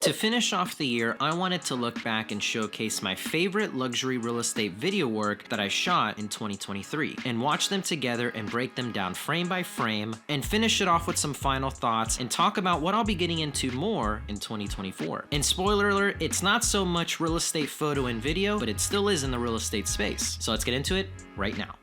To finish off the year, I wanted to look back and showcase my favorite luxury real estate video work that I shot in 2023 and watch them together and break them down frame by frame and finish it off with some final thoughts and talk about what I'll be getting into more in 2024. And spoiler alert, it's not so much real estate photo and video, but it still is in the real estate space. So let's get into it right now.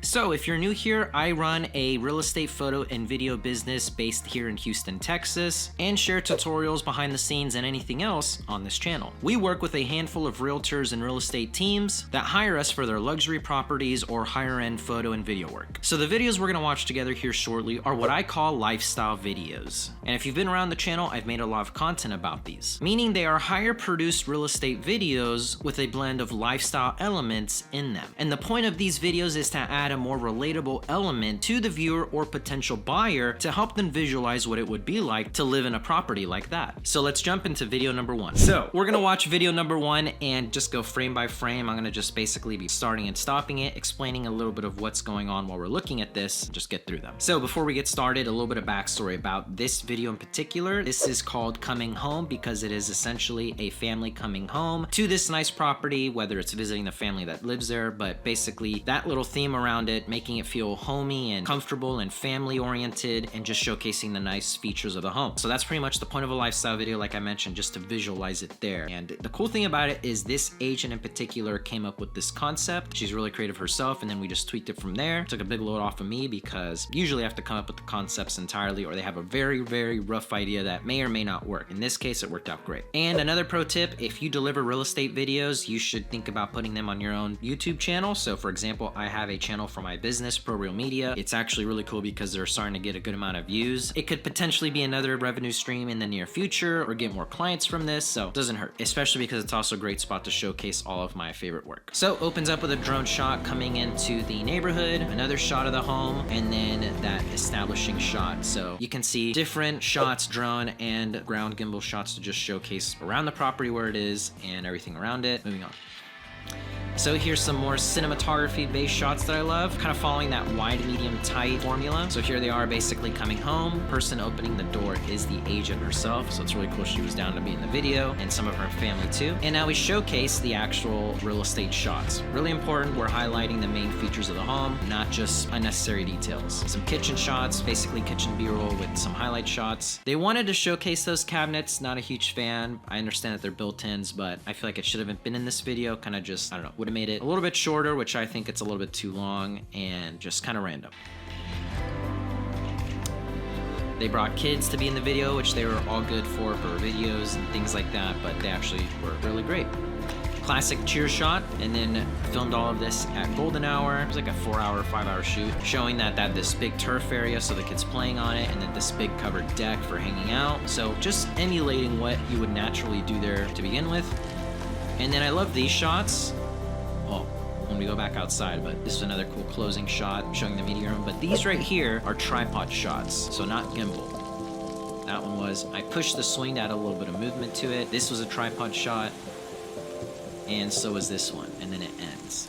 So if you're new here, I run a real estate photo and video business based here in Houston, Texas, and share tutorials behind the scenes and anything else on this channel. We work with a handful of realtors and real estate teams that hire us for their luxury properties or higher end photo and video work. So the videos we're gonna watch together here shortly are what I call lifestyle videos. And if you've been around the channel, I've made a lot of content about these, meaning they are higher produced real estate videos with a blend of lifestyle elements in them. And the point of these videos is to add a more relatable element to the viewer or potential buyer to help them visualize what it would be like to live in a property like that. So let's jump into video number one. So we're gonna watch video number one and just go frame by frame. I'm gonna just basically be starting and stopping it, explaining a little bit of what's going on while we're looking at this, just get through them. So before we get started, a little bit of backstory about this video in particular. This is called Coming Home because it is essentially a family coming home to this nice property, whether it's visiting the family that lives there, but basically that little theme around it, making it feel homey and comfortable and family oriented and just showcasing the nice features of the home. So that's pretty much the point of a lifestyle video, like I mentioned, just to visualize it there. And the cool thing about it is this agent in particular came up with this concept. She's really creative herself, and then we just tweaked it from there. Took a big load off of me because usually I have to come up with the concepts entirely, or they have a very, very rough idea that may or may not work. In this case, it worked out great. And another pro tip, if you deliver real estate videos, you should think about putting them on your own YouTube channel. So for example, I have a channel for my business, Pro Real Media. It's actually really cool because they're starting to get a good amount of views. It could potentially be another revenue stream in the near future or get more clients from this, so it doesn't hurt, especially because it's also a great spot to showcase all of my favorite work. So opens up with a drone shot coming into the neighborhood, another shot of the home, and then that establishing shot. So you can see different shots, drone and ground gimbal shots to just showcase around the property where it is and everything around it. Moving on. So here's some more cinematography based shots that I love, kind of following that wide, medium, tight formula. So here they are basically coming home. Person opening the door is the agent herself. So it's really cool she was down to be in the video, and some of her family too. And now we showcase the actual real estate shots. Really important, we're highlighting the main features of the home, not just unnecessary details. Some kitchen shots, basically kitchen B-roll with some highlight shots. They wanted to showcase those cabinets, not a huge fan. I understand that they're built-ins, but I feel like it should have been in this video, kind of just, I don't know, would have made it a little bit shorter, which I think it's a little bit too long and just kind of random. They brought kids to be in the video, which they were all good for videos and things like that, but they actually were really great. Classic cheer shot, and then filmed all of this at golden hour. It was like a 4-hour, 5-hour shoot, showing that they had this big turf area so the kids playing on it, and then this big covered deck for hanging out. So just emulating what you would naturally do there to begin with. And then I love these shots. Well, when we go back outside, but this is another cool closing shot showing the media room. But these right here are tripod shots, so not gimbal. That one was, I pushed the swing to add a little bit of movement to it. This was a tripod shot, and so is this one, and then it ends.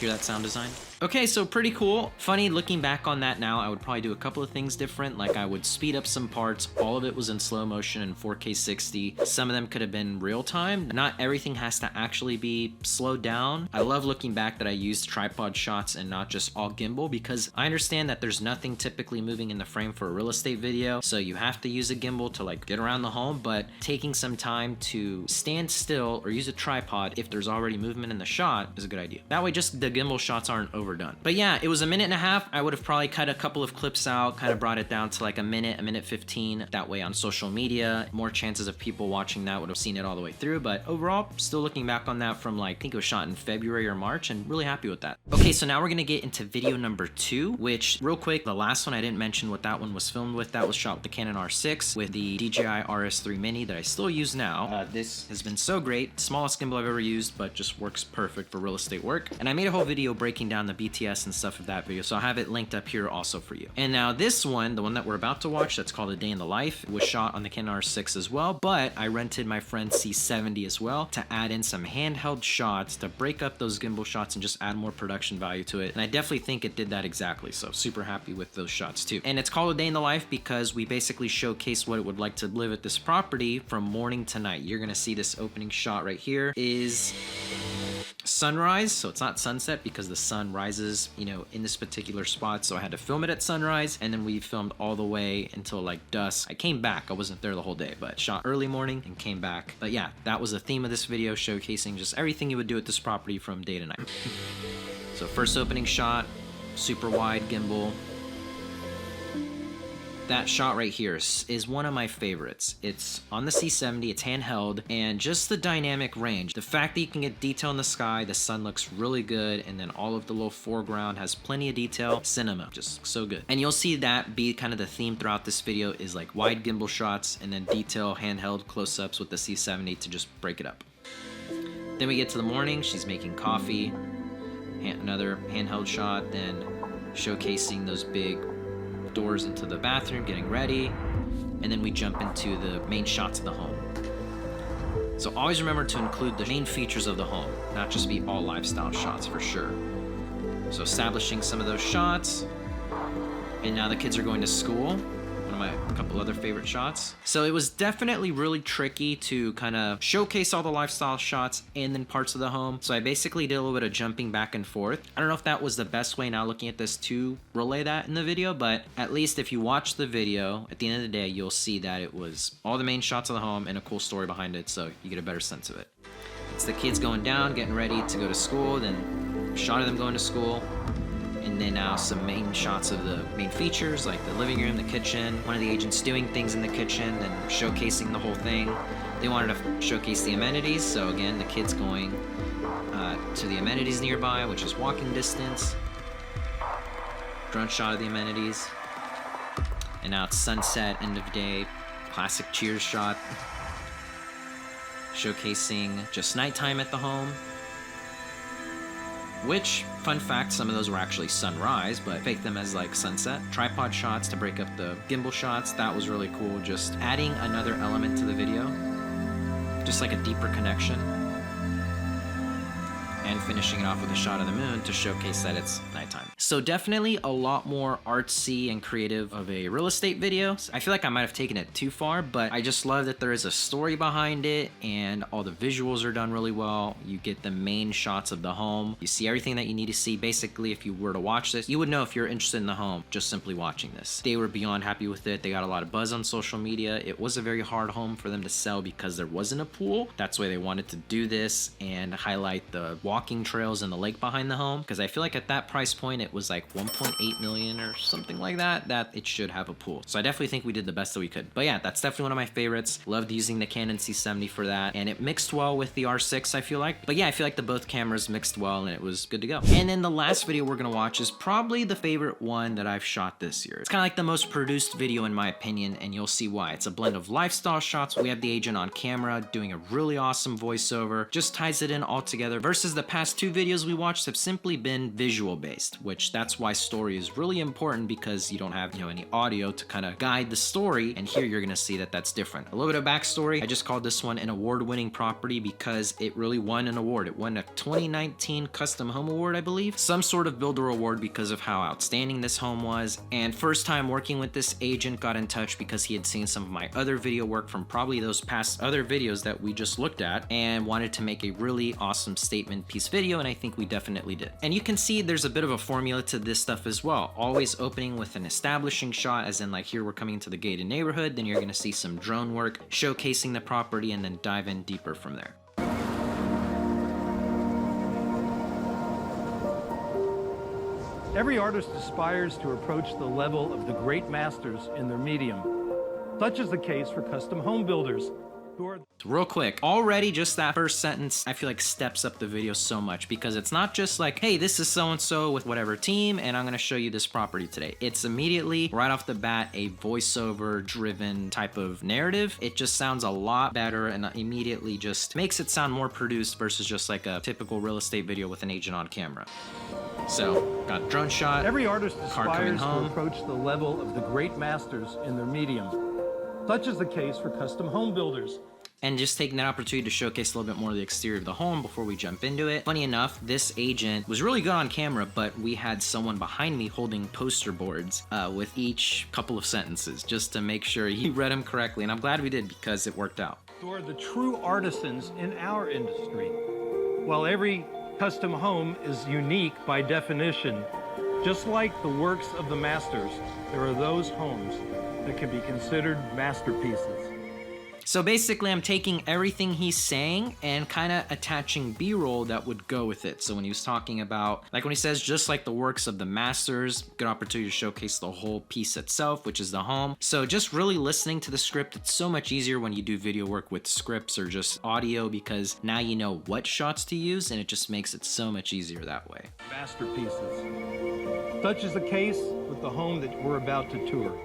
Hear that sound design? Okay, so pretty cool. Funny, looking back on that now, I would probably do a couple of things different. Like I would speed up some parts. All of it was in slow motion in 4K 60. Some of them could have been real time. Not everything has to actually be slowed down. I love looking back that I used tripod shots and not just all gimbal, because I understand that there's nothing typically moving in the frame for a real estate video. So you have to use a gimbal to like get around the home, but taking some time to stand still or use a tripod if there's already movement in the shot is a good idea. That way just the gimbal shots aren't overdone. But yeah, it was a minute and a half. I would have probably cut a couple of clips out, kind of brought it down to like a minute 15. That way on social media, more chances of people watching that would have seen it all the way through. But overall, still looking back on that from like, I think it was shot in February or March, and really happy with that. Okay, so now we're gonna get into video number 2, which real quick, the last one I didn't mention what that one was filmed with. That was shot with the Canon R6 with the DJI RS3 Mini that I still use now. This has been so great. Smallest gimbal I've ever used, but just works perfect for real estate work. And I made a whole video breaking down the the BTS and stuff of that video, so I'll have it linked up here also for you. And now this one, the one that we're about to watch, that's called A Day in the Life, was shot on the Canon R6 as well, but I rented my friend's C70 as well to add in some handheld shots to break up those gimbal shots and just add more production value to it. And I definitely think it did that exactly, so super happy with those shots too. And it's called A Day in the Life because we basically showcase what it would like to live at this property from morning to night. You're gonna see this opening shot right here is sunrise, so it's not sunset because the sun rises, you know, in this particular spot, so I had to film it at sunrise, and then we filmed all the way until like dusk. I came back, I wasn't there the whole day, but shot early morning and came back. But yeah, that was the theme of this video, showcasing just everything you would do at this property from day to night. So first opening shot, super wide gimbal. That shot right here is one of my favorites. It's on the C70, it's handheld, and just the dynamic range. The fact that you can get detail in the sky, the sun looks really good, and then all of the little foreground has plenty of detail. Cinema, just so good. And you'll see that be kind of the theme throughout this video, is like wide gimbal shots and then detail handheld close-ups with the C70 to just break it up. Then we get to the morning, she's making coffee, another handheld shot, then showcasing those big doors into the bathroom, getting ready, and then we jump into the main shots of the home. So always remember to include the main features of the home, not just be all lifestyle shots for sure. So establishing some of those shots, and now the kids are going to school. A couple other favorite shots. So it was definitely really tricky to kind of showcase all the lifestyle shots and then parts of the home. So I basically did a little bit of jumping back and forth. I don't know if that was the best way now looking at this to relay that in the video, but at least if you watch the video, at the end of the day, you'll see that it was all the main shots of the home and a cool story behind it, so you get a better sense of it. It's the kids going down, getting ready to go to school, then a shot of them going to school, and then now some main shots of the main features, like the living room, the kitchen, one of the agents doing things in the kitchen, then showcasing the whole thing. They wanted to showcase the amenities, so again, the kids going to the amenities nearby, which is walking distance. Drone shot of the amenities. And now it's sunset, end of day, classic cheers shot. Showcasing just nighttime at the home. Which, fun fact, some of those were actually sunrise, but fake them as like sunset. Tripod shots to break up the gimbal shots, that was really cool. Just adding another element to the video, just like a deeper connection. And finishing it off with a shot of the moon to showcase that it's nighttime. So definitely a lot more artsy and creative of a real estate video. I feel like I might have taken it too far, but I just love that there is a story behind it and all the visuals are done really well. You get the main shots of the home. You see everything that you need to see. Basically, if you were to watch this, you would know if you're interested in the home just simply watching this. They were beyond happy with it. They got a lot of buzz on social media. It was a very hard home for them to sell because there wasn't a pool. That's why they wanted to do this and highlight the walking trails and the lake behind the home, because I feel like at that price point it was like 1.8 million or something like that it should have a pool. So I definitely think we did the best that we could. But yeah, that's definitely one of my favorites. Loved using the Canon C70 for that, and it mixed well with the R6, I feel like. But yeah, I feel like the both cameras mixed well and it was good to go. And then the last video we're gonna watch is probably the favorite one that I've shot this year. It's kind of like the most produced video in my opinion, and you'll see why. It's a blend of lifestyle shots. We have the agent on camera doing a really awesome voiceover, just ties it in all together, versus the past two videos we watched have simply been visual based, which that's why story is really important, because you don't have, any audio to kind of guide the story, and here you're gonna see that that's different. A little bit of backstory, I just called this one an award-winning property because it really won an award. It won a 2019 Custom Home Award, I believe, some sort of builder award because of how outstanding this home was. And first time working with this agent, got in touch because he had seen some of my other video work from probably those past other videos that we just looked at, and wanted to make a really awesome statement piece video, and I think we definitely did. And you can see there's a bit of a formula to this stuff as well. Always opening with an establishing shot, as in like here we're coming into the gated neighborhood, then you're gonna see some drone work showcasing the property, and then dive in deeper from there. Every artist aspires to approach the level of the great masters in their medium. Such is the case for custom home builders. who are Real quick, already just that first sentence I feel like steps up the video so much, because it's not just like, hey, this is so-and-so with whatever team and I'm gonna show you this property today. It's immediately, right off the bat, a voiceover driven type of narrative. It just sounds a lot better and immediately just makes it sound more produced versus just like a typical real estate video with an agent on camera. So, got drone shot. every artist car coming aspires to home. approach the level of the great masters in their medium. Such is the case for custom home builders. And just taking that opportunity to showcase a little bit more of the exterior of the home before we jump into it. Funny enough, this agent was really good on camera, but we had someone behind me holding poster boards with each couple of sentences just to make sure he read them correctly. And I'm glad we did, because it worked out. Who are the true artisans in our industry. While every custom home is unique by definition, just like the works of the masters, there are those homes that can be considered masterpieces. So basically, I'm taking everything he's saying and kind of attaching B-roll that would go with it. So when he was talking about, like when he says, just like the works of the masters, good opportunity to showcase the whole piece itself, which is the home. So just really listening to the script, it's so much easier when you do video work with scripts or just audio, because now you know what shots to use and it just makes it so much easier that way. Masterpieces. Such is the case with the home that we're about to tour.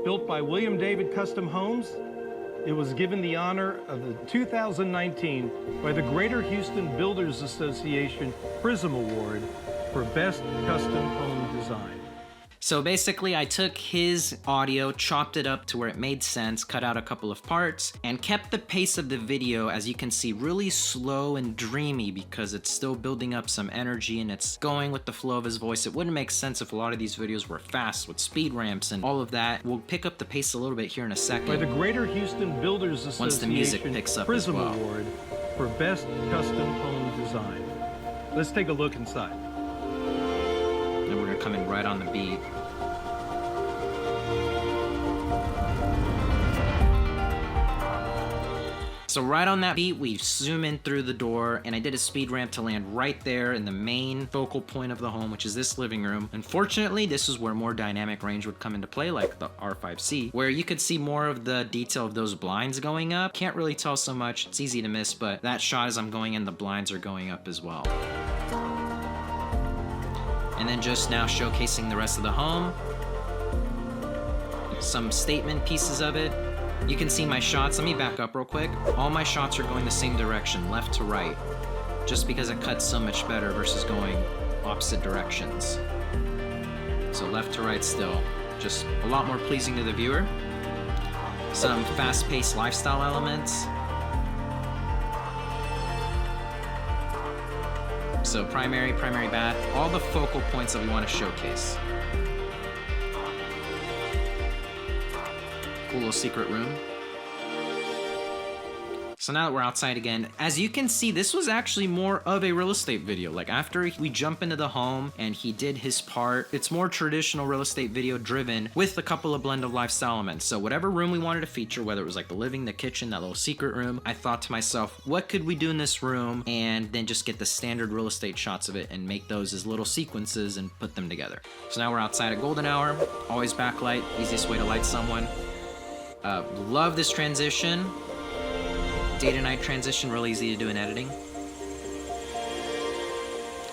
Built by William David Custom Homes, it was given the honor of the 2019 by the Greater Houston Builders Association Prism Award for Best Custom Home Design. So basically, I took his audio, chopped it up to where it made sense, cut out a couple of parts, and kept the pace of the video, as you can see, really slow and dreamy, because it's still building up some energy and it's going with the flow of his voice. It wouldn't make sense if a lot of these videos were fast with speed ramps and all of that. We'll pick up the pace a little bit here in a second. By the Greater Houston Builders Association Once the music picks up Prism as well. Award for Best Custom Home Design. Let's take a look inside. And we're gonna come in right on the beat. So right on that beat, we zoom in through the door, and I did a speed ramp to land right there in the main focal point of the home, which is this living room. Unfortunately, this is where more dynamic range would come into play, like the R5C, where you could see more of the detail of those blinds going up. Can't really tell so much, it's easy to miss, but that shot as I'm going in, the blinds are going up as well. And then just now showcasing the rest of the home. Some statement pieces of it. You can see my shots. Let me back up real quick. All my shots are going the same direction, left to right, just because it cuts so much better versus going opposite directions. So left to right still, just a lot more pleasing to the viewer. Some fast-paced lifestyle elements. So primary bath, all the focal points that we want to showcase. Cool little secret room. So now that we're outside again, as you can see, this was actually more of a real estate video. Like after we jump into the home and he did his part, it's more traditional real estate video driven with a couple of blend of lifestyle elements. So whatever room we wanted to feature, whether it was like the living, the kitchen, that little secret room, I thought to myself, what could we do in this room? And then just get the standard real estate shots of it and make those as little sequences and put them together. So now we're outside at golden hour, always backlight, easiest way to light someone. Love this transition. Day to night transition, really easy to do in editing.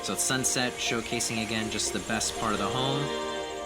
So it's sunset, showcasing again just the best part of the home,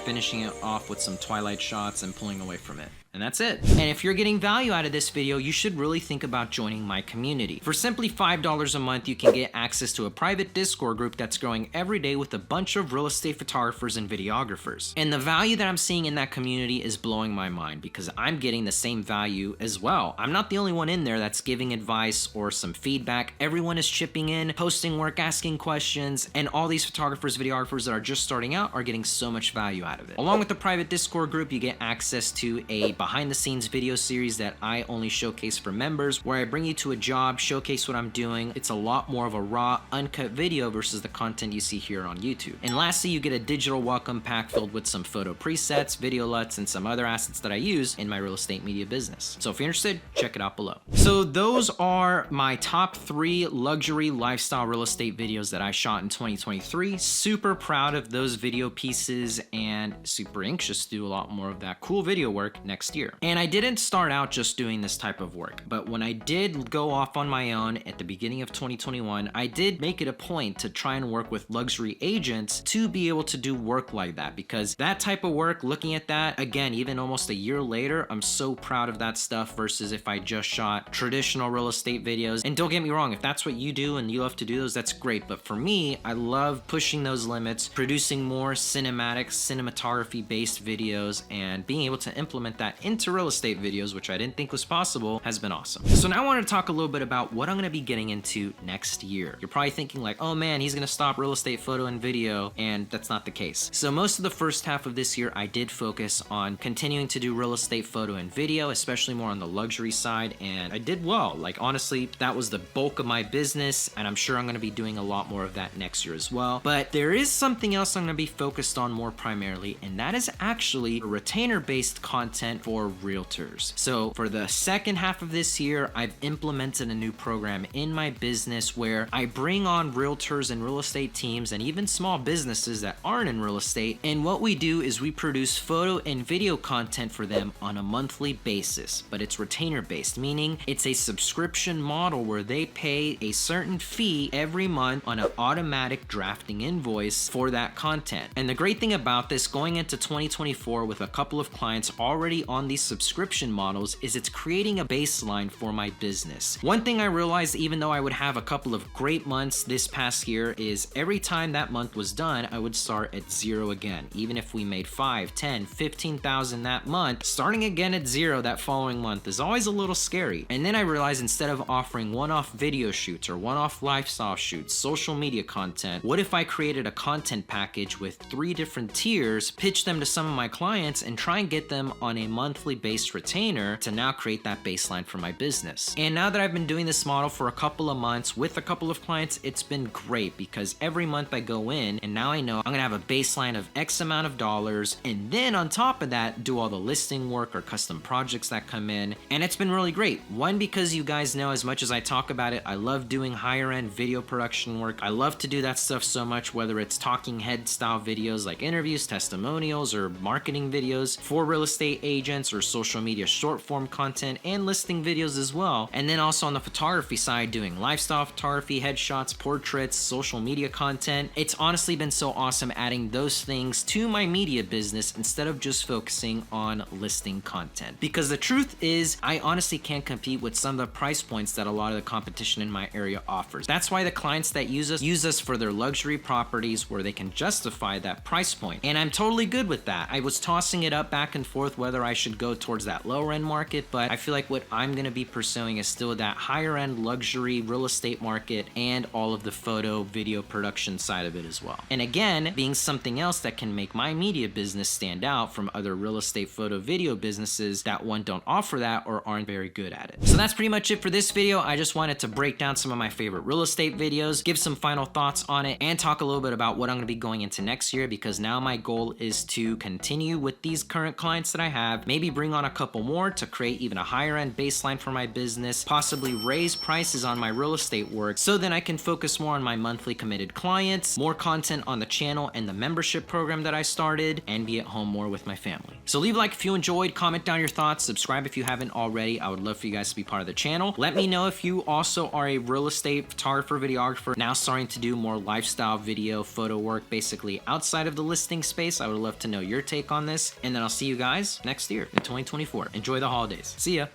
finishing it off with some twilight shots and pulling away from it. And that's it. And if you're getting value out of this video, you should really think about joining my community. For simply $5 a month, you can get access to a private Discord group that's growing every day with a bunch of real estate photographers and videographers. And the value that I'm seeing in that community is blowing my mind, because I'm getting the same value as well. I'm not the only one in there that's giving advice or some feedback. Everyone is chipping in, posting work, asking questions, and all these photographers, videographers that are just starting out are getting so much value out of it. Along with the private Discord group, you get access to a behind the scenes video series that I only showcase for members, where I bring you to a job, showcase what I'm doing. It's a lot more of a raw, uncut video versus the content you see here on YouTube. And lastly, you get a digital welcome pack filled with some photo presets, video LUTs, and some other assets that I use in my real estate media business. So if you're interested, check it out below. So those are my top 3 luxury lifestyle real estate videos that I shot in 2023. Super proud of those video pieces, and and super anxious to do a lot more of that cool video work next year. And I didn't start out just doing this type of work, but when I did go off on my own at the beginning of 2021, I did make it a point to try and work with luxury agents to be able to do work like that, because that type of work, looking at that again, even almost a year later, I'm so proud of that stuff versus if I just shot traditional real estate videos. And don't get me wrong, if that's what you do and you love to do those, that's great. But for me, I love pushing those limits, producing more cinematography based videos, and being able to implement that into real estate videos, which I didn't think was possible, has been awesome. So now I want to talk a little bit about what I'm going to be getting into next year. You're probably thinking like, oh man, he's going to stop real estate photo and video, and that's not the case. So most of the first half of this year, I did focus on continuing to do real estate photo and video, especially more on the luxury side, and I did well. Like honestly, that was the bulk of my business, and I'm sure I'm going to be doing a lot more of that next year as well. But there is something else I'm going to be focused on more primarily, and that is actually retainer-based content for realtors. So for the second half of this year, I've implemented a new program in my business where I bring on realtors and real estate teams and even small businesses that aren't in real estate, and what we do is we produce photo and video content for them on a monthly basis, but it's retainer based, meaning it's a subscription model where they pay a certain fee every month on an automatic drafting invoice for that content. And the great thing about this going into 2024 with a couple of clients already on these subscription models is it's creating a baseline for my business. One thing I realized, even though I would have a couple of great months this past year, is every time that month was done, I would start at zero again. Even if we made 5, 10, 15,000 that month, starting again at zero that following month is always a little scary. And then I realized instead of offering one-off video shoots or one-off lifestyle shoots, social media content, what if I created a content package with 3 different tiers, pitch them to some of my clients, and try and get them on a monthly based retainer to now create that baseline for my business. And now that I've been doing this model for a couple of months with a couple of clients, it's been great because every month I go in and now I know I'm gonna have a baseline of X amount of dollars, and then on top of that, do all the listing work or custom projects that come in. And it's been really great. One, because you guys know as much as I talk about it, I love doing higher end video production work. I love to do that stuff so much, whether it's talking head style videos like interviews, testimonials, or marketing videos for real estate agents, or social media short form content and listing videos as well. And then also on the photography side, doing lifestyle photography, headshots, portraits, social media content. It's honestly been so awesome adding those things to my media business instead of just focusing on listing content. Because the truth is, I honestly can't compete with some of the price points that a lot of the competition in my area offers. That's why the clients that use us for their luxury properties where they can justify that price point. And I'm totally good with that. I was tossing it up back and forth whether I should go towards that lower end market, but I feel like what I'm gonna be pursuing is still that higher end luxury real estate market and all of the photo, video production side of it as well. And again, being something else that can make my media business stand out from other real estate photo video businesses that one don't offer that or aren't very good at it. So that's pretty much it for this video. I just wanted to break down some of my favorite real estate videos, give some final thoughts on it, and talk a little bit about what I'm gonna be going into next year, because now my goal is to continue with these current clients that I have, maybe bring on a couple more to create even a higher end baseline for my business, possibly raise prices on my real estate work so then I can focus more on my monthly committed clients, more content on the channel and the membership program that I started, and be at home more with my family. So leave a like if you enjoyed, comment down your thoughts, subscribe if you haven't already. I would love for you guys to be part of the channel. Let me know if you also are a real estate photographer, videographer, now starting to do more lifestyle video, photo work, basically outside of the listing space. I would love to know your take on this, and then I'll see you guys next year in 2024. Enjoy the holidays. See ya.